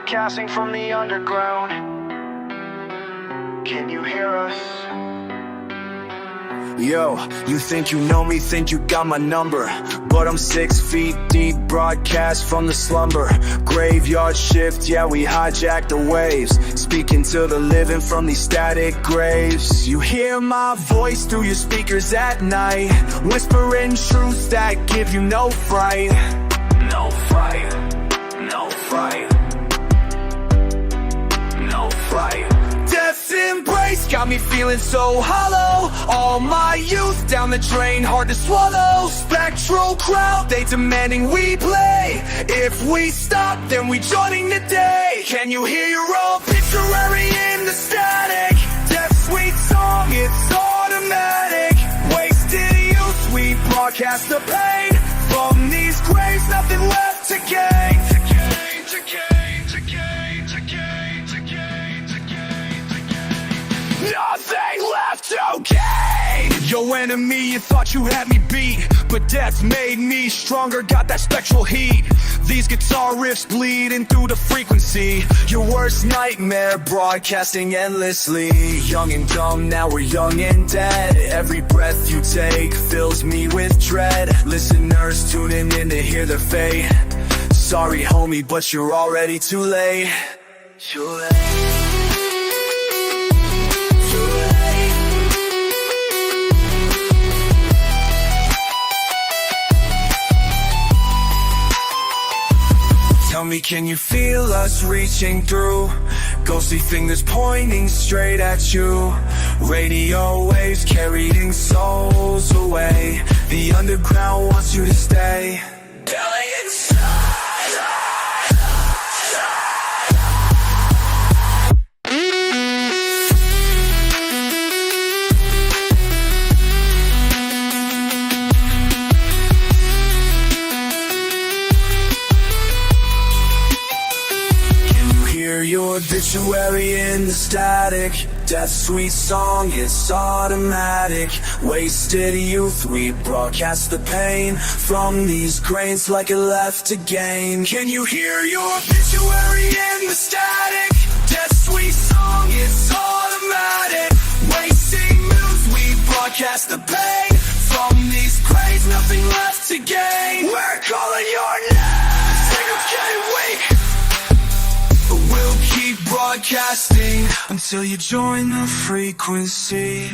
broadcasting from the underground. Can you hear us? Yo, you think you know me, think you got my number, but I'm 6 feet deep, broadcast from the slumber. Graveyard shift, yeah, we hijacked the waves, speaking to the living from these static graves. You hear my voice through your speakers at night, whispering truths that give you no fright. No fright, no fright, no fright. Death's embrace got me feeling so hollow. All my youth down the drain, hard to swallow. Spectral crowd, they demanding we play. If we stop, then we joining the day. Can you hear your obituary in the static? Death's sweet song, it's automatic. Wasted youth, we broadcast the pain. From these graves, nothing left to gain. Nothing left to gain. Yo enemy, you thought you had me beat, but death made me stronger, got that spectral heat. These guitar riffs bleeding through the frequency. Your worst nightmare, broadcasting endlessly. Young and dumb, now we're young and dead. Every breath you take fills me with dread. Listeners tuning in to hear their fate. Sorry homie, but you're already too late. Too late. Tell me, can you feel us reaching through? Ghostly fingers pointing straight at you. Radio waves carrying souls away. The underground wants you to stay. Telling inside. Your obituary in the static. Death's sweet song, it's automatic. Wasted youth, we broadcast the pain. From these grains like it left to gain. Can you hear your obituary in the static? Death's sweet song, it's automatic. Wasting moves, we broadcast the pain. From these grains, nothing left to gain. We're calling your name. Signals getting weak. We'll keep broadcasting until you join the frequency.